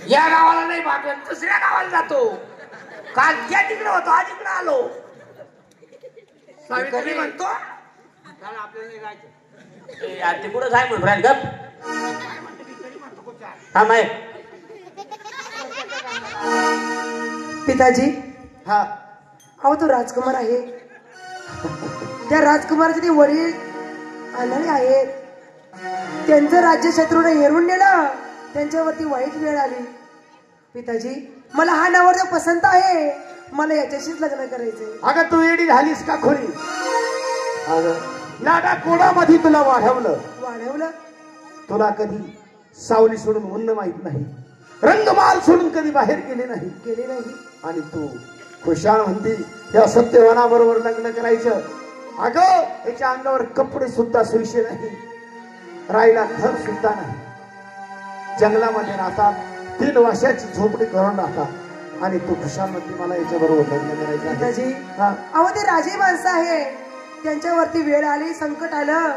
या गावाला नाही भागवत, दुसऱ्या गावाला जातो. काल त्या तिकडे होतो, आज इकडे आलो. सावित्री म्हणतो आपल्याला जायचं. ते कुठं जाय म्हणून राहील गप. हा माय पिताजी. हा अहो तो राजकुमार आहे. त्या राजकुमाराचे ते वडील आंधळे आहेत. त्यांचं राज्य शत्रूने हेरून नेलं. त्यांच्यावरती वाईट वेळ आली. पिताजी मला हा नवरदेव पसंत आहे. मला याच्याशीच लग्न करायचंय. अगं तू येडी झालीस का खोरी? अगं लाडा कोणामध्ये तुला वाढवलं. तुला कधी सावली सोडून उन्न माहित नाही, रंगमाल सोडून कधी बाहेर गेले नाही. आणि तू खुशाल म्हणती या सत्यवानाबरोबर लग्न करायचं. अगं याच्या अंगावर कपडे सुद्धा सोयीचे नाही, राहिला घर सुद्धा नाही. जंगलामध्ये राहतात, 3 वर्षाची झोपडी करून राहतात आणि तू खुशाल म्हणती मला याच्या बरोबर लग्न करायचं. पिताजी अहो ते राजे माणसं आहे. त्यांच्यावरती वेळ आली, संकट आलं.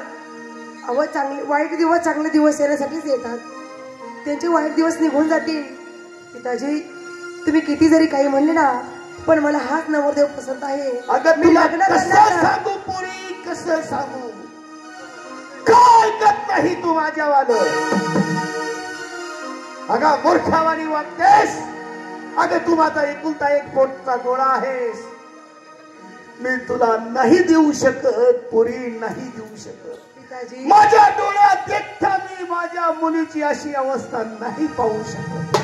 अहो वाईट दिवस चांगले दिवस येण्यासाठीच येतात. त्यांचे वाईट दिवस निघून जातील. पिताजी तुम्ही किती जरी काही म्हणले ना, पण मला हाच नवरदेव पसंत आहे. अगं मी लग्न करणार. सांगू पुरी, कसं सांगू? काय करत नाही तू माझ्यावालं. अगं मूर्खावानी वागतेस. अगं तू माझा एकुलता एक पोटचा गोळा आहेस. मी तुला नाही देऊ शकत पुरी, नाही देऊ शकत. पिताजी माझ्या डोळ्यात देखता मी माझ्या मुलीची अशी अवस्था नाही पाहू शकत.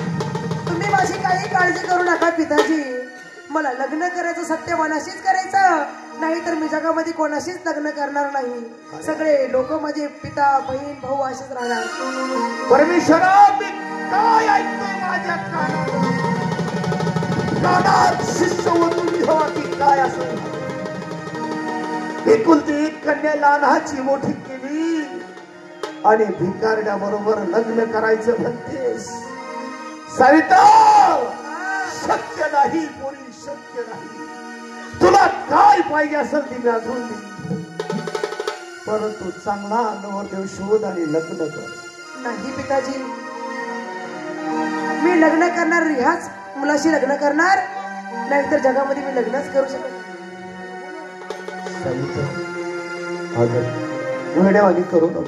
तुम्ही माझी काही काळजी करू नका पिताजी. मला लग्न करायचं सत्यवानाशीच करायचं, नाहीतर मी जगामध्ये कोणाशीच लग्न करणार नाही. सगळे लोक माझे पिता बहीण भाऊ असेच राहणार. परमेश्वरा मी काय ऐकतोय माझ्या कानात शिष्यवृत्ती हवा की काय असेल. एकुलती एक कन्या लहानाची मोठी केली आणि भिकारड्या बरोबर लग्न करायचं म्हणतेस. सविता शक्य नाही पोरी, शक्य नाही. तुला काय पाहिजे असेल ती मी अजून देईन, परंतु चांगला नवरदेव शोध आणि लग्न कर. नाही पिताजी, मी लग्न करणार, ह्याच मुलाशी लग्न करणार, नाहीतर जगामध्ये मी लग्नच करू शकत. वेड्यावानी करू नको.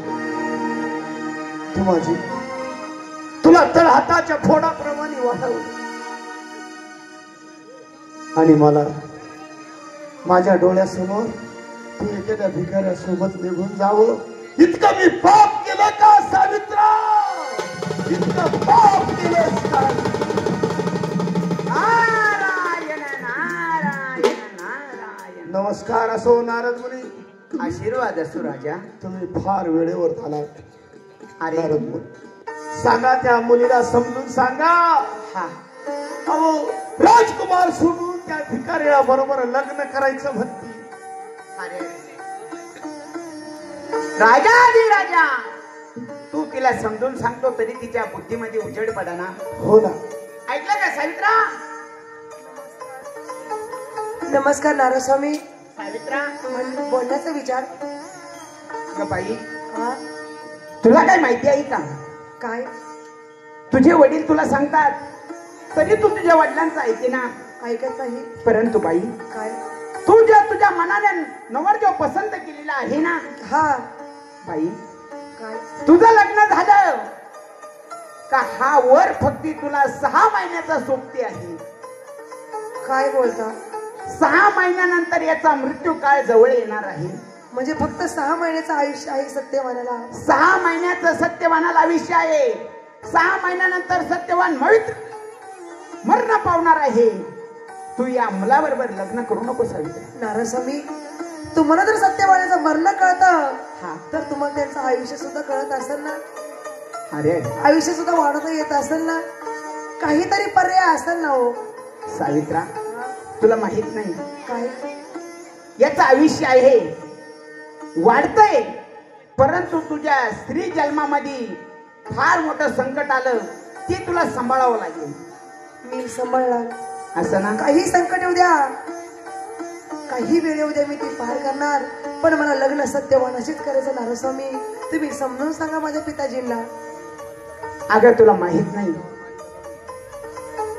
तू माझी, तुला तर हाताच्या फोडाप्रमाणे वाढवलं आणि मला माझ्या डोळ्यासमोर तू एखाद्या भिकाऱ्यासोबत निघून जावं, इतकं मी पाप केलं का सावित्रा? इतकं पाप केलंस का? नारायण नारायण नारायण. नमस्कार असो नारद मुनी. आशीर्वाद असो राजा. तुम्ही फार वेळेवर आलात. अरे नारद मुनी सांगा त्या मुलीला समजून सांगा. हा अहो राजकुमार सोडून त्या भिकाऱ्या बरोबर लग्न करायचं म्हणती. अरे राजा तू तिला समजून सांगतो तरी तिच्या बुद्धीमध्ये उजेड पडना. हो ना. ऐकलं का सावित्रा? नमस्कार नारस्वामी. सावित्रा बोलण्याचा विचार. ग बाई, हा तुला काय माहिती आहे का? काय? तुझे वडील तुला सांगतात तरी तू तुझ्या वडिलांचं ऐके ना. ऐकत नाही. परंतु बाई, काय? तू ज्या तुझ्या मनाने नवरदेव पसंत केलेला आहे ना, हा बाई, काय? तुझं लग्न झालं का हा वर फक्त तुला 6 महिन्याचा सोबती आहे. काय बोलता? 6 महिन्यानंतर याचा मृत्यू काळ जवळ येणार आहे. म्हणजे फक्त 6 महिन्याचं आयुष्य आहे सत्यवानाला? 6 महिन्याचं सत्यवानाला आयुष्य आहे. 6 महिन्यानंतर सत्यवान मरण पावणार आहे. तू या मुलाबरोबर लग्न करू नको सावित्री. नारस्वामी, तुम्हाला जर सत्यवानाचं मरण कळतं, हा, तर तुम्हाला त्यांचं आयुष्य सुद्धा कळत असेल ना. अरे आयुष्य सुद्धा वाढवता येत असेल ना. काहीतरी पर्याय असेल ना. हो सावित्रा, तुला माहित नाही काय? याचं आयुष्य आहे वाढतंय, परंतु तुझ्या स्त्री जन्मामध्ये फार मोठं संकट आलं, ते तुला सांभाळावं लागेल. मी सांभाळणार. असं ना? काही संकट येऊ द्या, काही वेळ येऊ द्या, मी ती पार करणार. पण मला लग्न सत्यवानाशीच करायचं. नारस्वामी, तुम्ही समजून सांगा माझ्या पिताजींना. अगं तुला माहित नाही,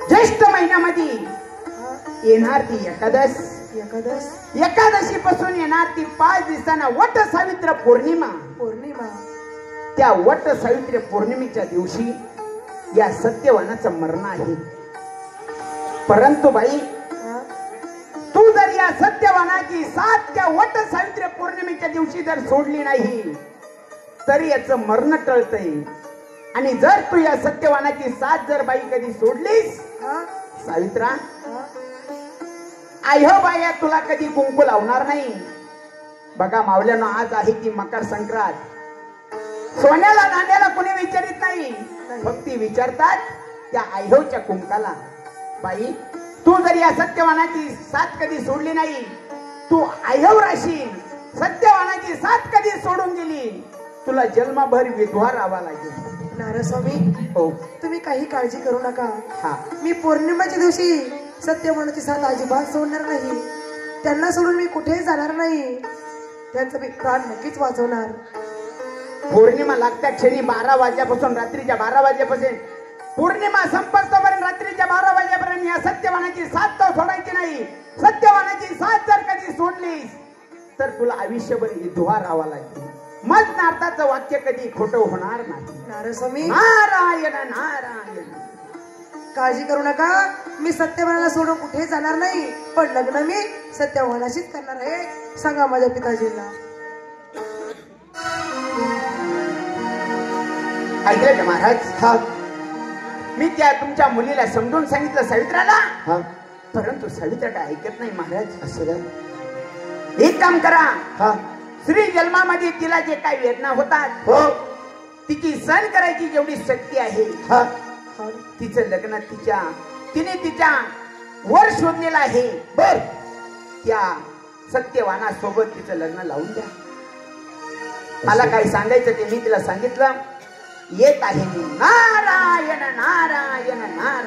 ज्येष्ठ महिन्यामध्ये हा, येणार ती एकादश. एकादश एकादशी पासून येणार ती 5 दिवसांना वट सावित्र पौर्णिमा. पौर्णिमा. त्या वट सावित्री पौर्णिमेच्या दिवशी या सत्यवानाचं मरण आहे. परंतु बाई, हा, तू जर या सत्यवानाची साथ त्या वट सावित्री पौर्णिमेच्या दिवशी जर सोडली नाही तरी याचं मरण टळतंय. आणि जर तू या सत्यवानाची साथ जर बाई कधी सोडलीस हा, सावित्रा, हा. आयो बाया तुला कधी कुंकू लावणार नाही. बघा मावल्यानं, आज आहे ती मकर संक्रांत. सोन्याला नाण्याला कोणी विचारित नाही, फक्त विचारतात त्या आयहोच्या कुंकाला. बाई, तू जर या सत्यवानाची साथ कधी सोडली नाही, तू आयहो राशील. सत्यवानाची साथ कधी सोडून गेली, तुला जन्मभर विधवा राहावा लागेल. नारस्वामी, हो. तुम्ही काही काळजी करू नका. हा. मी पौर्णिमेच्या दिवशी सत्यवानाची साथ अजिबात सोडणार नाही. त्यांना सोडून मी कुठेही जाणार नाही. त्यांचं मी प्राण नक्कीच वाचवणार. पौर्णिमा लागत्या क्षणी 12 वाजल्यापासून रात्रीच्या 12 वाजल्यापासून पौर्णिमा संपस्तोपर्यंत रात्रीच्या 12 वाजेपर्यंत या सत्यवानाची साथ तर सोडायची नाही. सत्यवानाची साथ जर कधी सोडलीस तर तुला आयुष्यभर विधवा राहावा लागेल. मग नारदाचं वाक्य कधी खोटं होणार नाही. नारस्वामी, नारायण नारायण. काळजी करू नका. मी सत्यवानाला सोडून कुठेही जाणार नाही. पण लग्न मी सत्यवानाशीच करणार आहे. सांगा माझ्या पिताजींना. ऐकलं का महाराज? हा, मी त्या तुमच्या मुलीला समजून सांगितलं सावित्राला, हा. परंतु सावित्रा काय ऐकत नाही महाराज. असं काय? एक काम करा, हा, स्त्री जन्मामध्ये तिला जे काही वेदना होतात हो, तिची सहन करायची जेवढी शक्ती आहे, हा, हा. तिचं लग्न तिने तिच्या वर शोधलेलं आहे. बर, त्या सत्यवानासोबत तिचं लग्न लावून द्या. मला काही सांगायचं ते मी तिला सांगितलं. येत आहे मी. नारायण नारायण नारायण.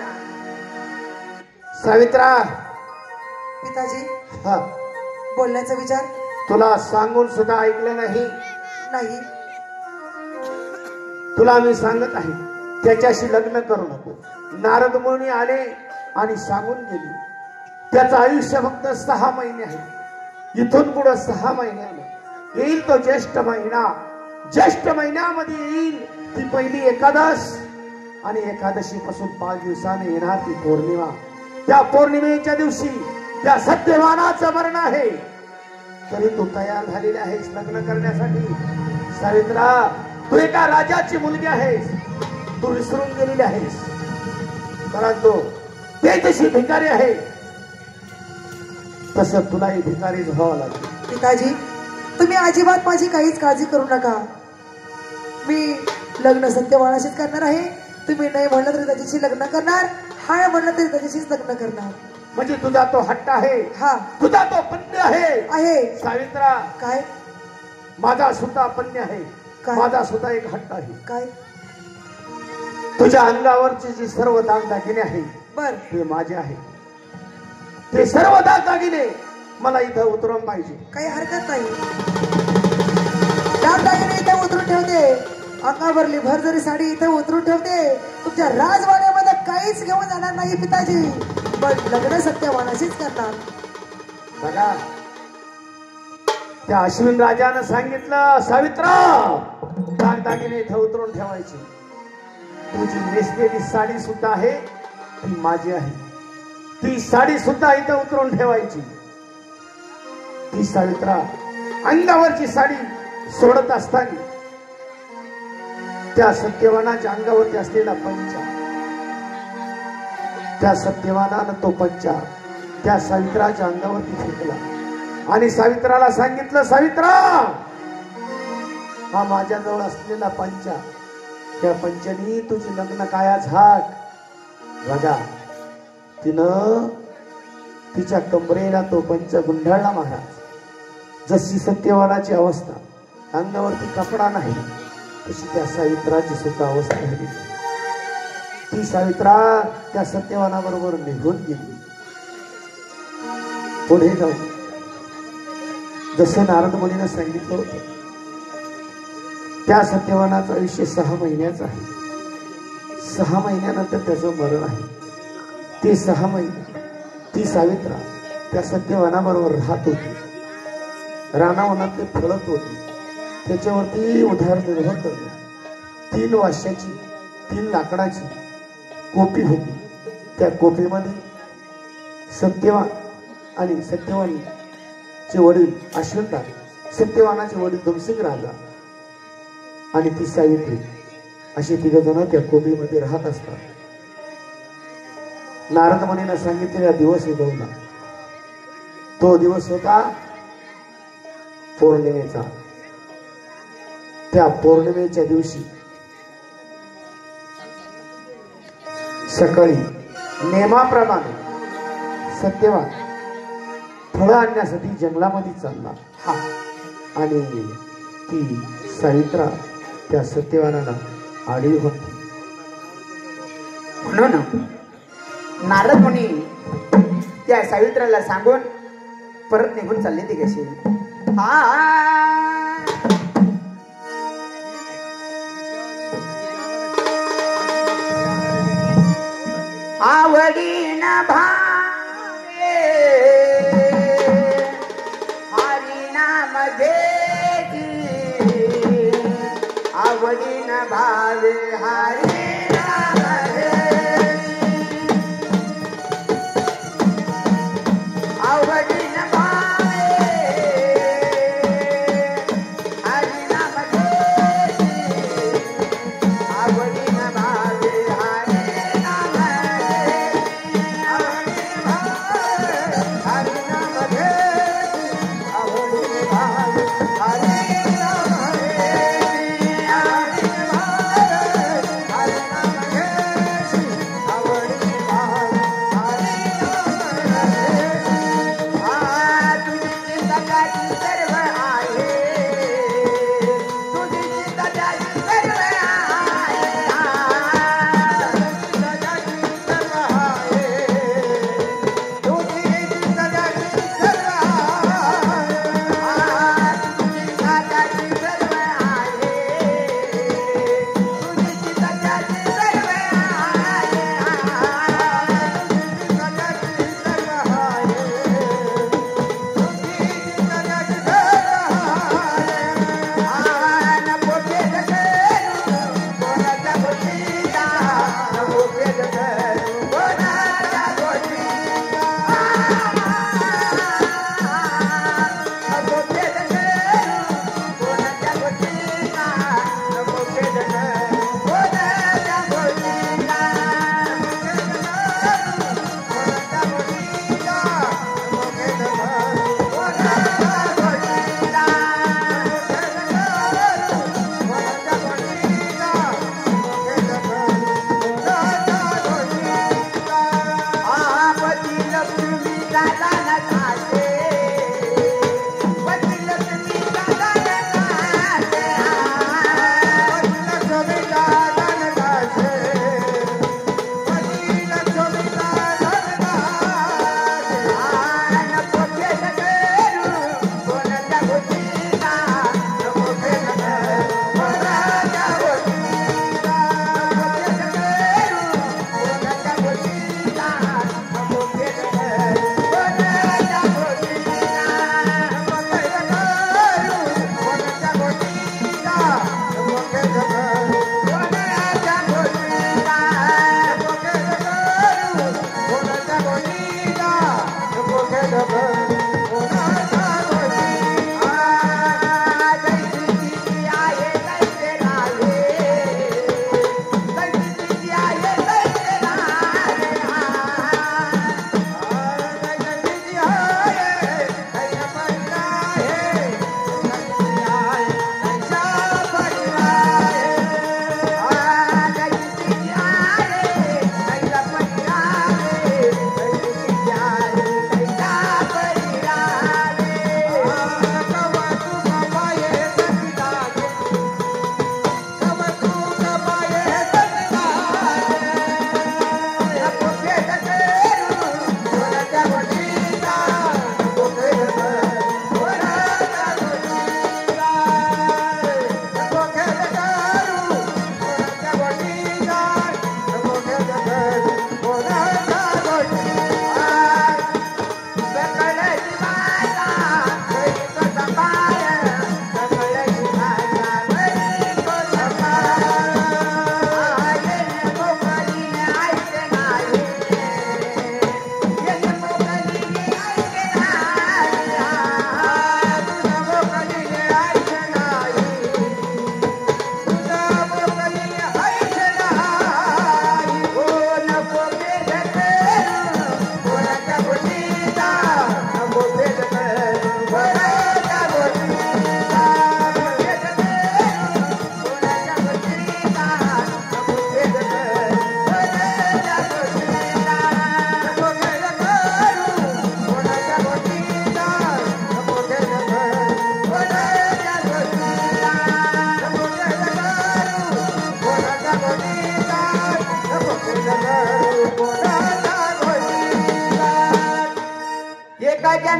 सावित्रा, पिताजी, हा, बोलण्याचा विचार तुला सांगून सुद्धा ऐकलं नाही. नाही. तुला मी सांगत आहे, त्याच्याशी लग्न करू नको. नारद मुनी आले आणि सांगून गेली. त्याचं आयुष्य फक्त 6 महिने आहे. इथून पुढे 6 महिन्यानं येईल तो ज्येष्ठ महिना. ज्येष्ठ महिन्यामध्ये येईल ती पहिली एकादश, आणि एकादशी पासून 5 दिवसाने येणार ती पौर्णिमा. त्या पौर्णिमेच्या दिवशी त्या सत्यवानाचं मरण आहे. तरी तू तयार झालेली आहेस लग्न करण्यासाठी. सावित्रा, तू एका राजाची मुलगी आहेस. तू विसरून गेलेली आहेस. परंतु ते जशी भिकारी आहे तसं तुलाही भिकारीच व्हावं लागेल. पिताजी, तुम्ही अजिबात माझी काहीच काळजी करू नका. मी लग्न सत्यवानाशीच करणार आहे. तुम्ही नाही म्हणलं तरी त्याच्याशी लग्न करणार. हाय म्हणलं तरी त्याच्याशीच लग्न करणार. म्हणजे तुझा तो हट्ट आहे, हा, तुझा तो पन्य आहे. सावित्रा, काय माझा सुद्धा पन्य आहे. काय? माझा सुद्धा एक हट्ट आहे. काय? तुझ्या अंगावरचे जे सर्व दागदागिने आहे बर, ते माझे आहे. ते सर्व दागदागिने मला इथं उतरवून पाहिजे. काही हरकत नाही. दागदागिने इथे उतरून ठेवते. अंगावरली भरजरी साडी इथे उतरून ठेवते. तुमच्या राजवाड्यामध्ये काहीच घेऊन जाणार नाही पिताजी. पण लग्न सत्यवानाशीच करणार. बघा, त्या अश्विन राजानं सांगितलं, सावित्रा, दागदागिने इथं उतरून ठेवायची. तुझी नेसलेली साडी सुद्धा आहे ती माझी आहे. ती साडी सुद्धा इथं उतरून ठेवायची. ती सावित्रा अंगावरची साडी सोडत असताना त्या सत्यवानाच्या अंगावरती असलेला पंचा, त्या सत्यवानानं तो पंचा त्या सावित्राच्या अंगावरती फेकला आणि सावित्राला सांगितलं, सावित्रा, हा माझ्याजवळ असलेला पंचा, त्या पंचानी तुझी लग्न काया झाक. बघा, तिनं तिच्या कमरेला तो पंच गुंढाळला महाराज. जशी सत्यवानाची अवस्था, अंगावरती कपडा नाही, तशी त्या सावित्राची सुद्धा अवस्था झाली. ती सावित्रा त्या सत्यवानाबरोबर निघून गेली. पुढे जाऊ जसे नारद मुनीनं सांगितलं होतं, त्या सत्यवानाचं आयुष्य 6 महिन्याचं आहे. 6 महिन्यानंतर त्याचं मरण आहे. ती 6 महिने ती सावित्रा त्या सत्यवानाबरोबर राहत होती. रानावनात ते फळत होती. त्याच्यावरती उदरनिर्वाह करणे. 3 वाश्याची 3 लाकडाची कोपी होती. त्या कोपीमध्ये सत्यवान आणि सत्यवानचे वडील अश्वंता, सत्यवानाचे वडील धुमसिंग राजा आणि ती सावित्री अशी 3 जण त्या कोपीमध्ये राहत असतात. नारद मुनीनं सांगितलेला दिवस उगवला. तो दिवस होता पौर्णिमेचा. त्या पौर्णिमेच्या दिवशी सकाळी नेमाप्रमाणे सत्यवान फळं आणण्यासाठी जंगलामध्ये चालला. आणि ती सावित्रा त्या सत्यवानाला आडवी होती. म्हणून नारद मुनी त्या सावित्राला सांगून परत निघून चालले ती कशी. आवडीन भावे हरिनाम घेती, आवडीन भावे हरिनाम घेती, आवडीन भावे हरिनाम घेती, आवडीन भावे हरिनाम घेती, आवडीन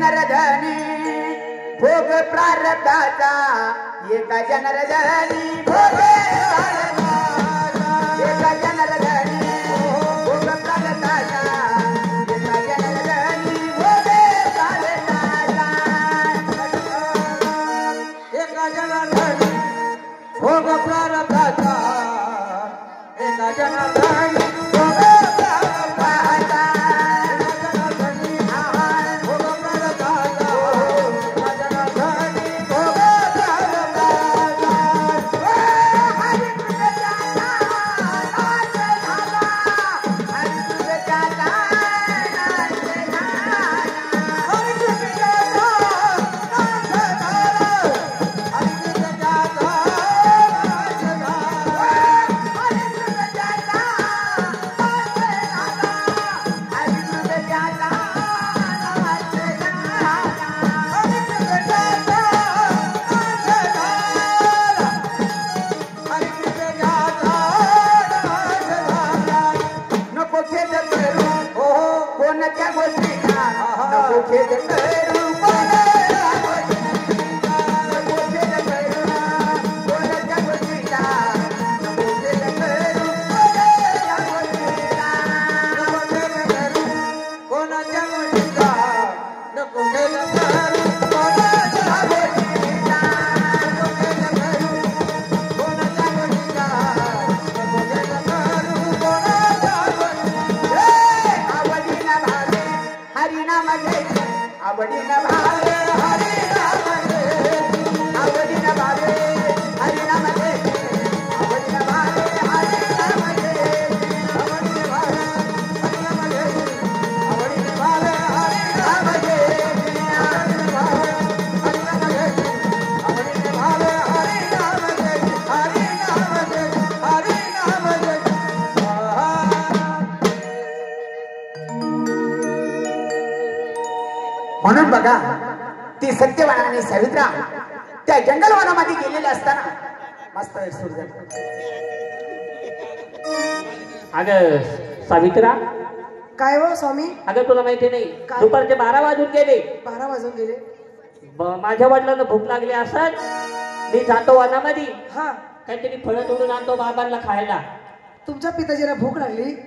जनरधनी भोग प्रारब्धाचा एका जनरधनी भोग एका जनरधनी भोग प्रारब्धाचा एका जनरधनी भोग प्रारब्धाचा एका जनार्दनी भोग प्रारब्धाचा एका जनार्दनी भोग प्रारब्धाचा कोणाच्या गोष्टीचा नको खेद करू कोणाच्या गोष्टीचा नको खेद करू कोणाच्या गोष्टीचा नको खेद करू कोणाच्या गोष्टीचा नको खेद करू कोणाच्या गोष्टीचा नको खेद करू कोणाच्या गोष्टीचा नको खेद करू कोणाच्या गोष्टीचा नको खेद करू कोणाच्या गोष्टीचा आवडीना भावे हरिनाम घ्यायचे आवडीना भावे हरिनाम घ्यायचे आवडीना भावे हरिनाम घ्यायचे आवडीना भावे हरिनाम घ्यायचे आवडीने भावे हरिनाम घ्यायचे आवडीने भावे हरिनाम घ्यायचे आवडीने भावे हरिनाम घ्यायचे आवडीने भावे हरिनाम घ्यायचे हरिनाम घ्यायचे हरिनाम घ्यायचे म्हणून बघा ती सत्यवान आणि सावित्रा त्या जंगलवनामध्ये गेलेल्या असताना मस्त वेळ सुरू झाला. अगं सावित्रा, काय हो स्वामी? अगं तुला माहिती नाही काय? दुपारचे 12 वाजून गेले. 12 वाजून गेले. माझ्या वडिलांना भूक लागली असत, मी जातो वनामध्ये हा, काहीतरी फळं तोडून आणतो बाबांना खायला. तुमच्या पिताजीला भूक लागली.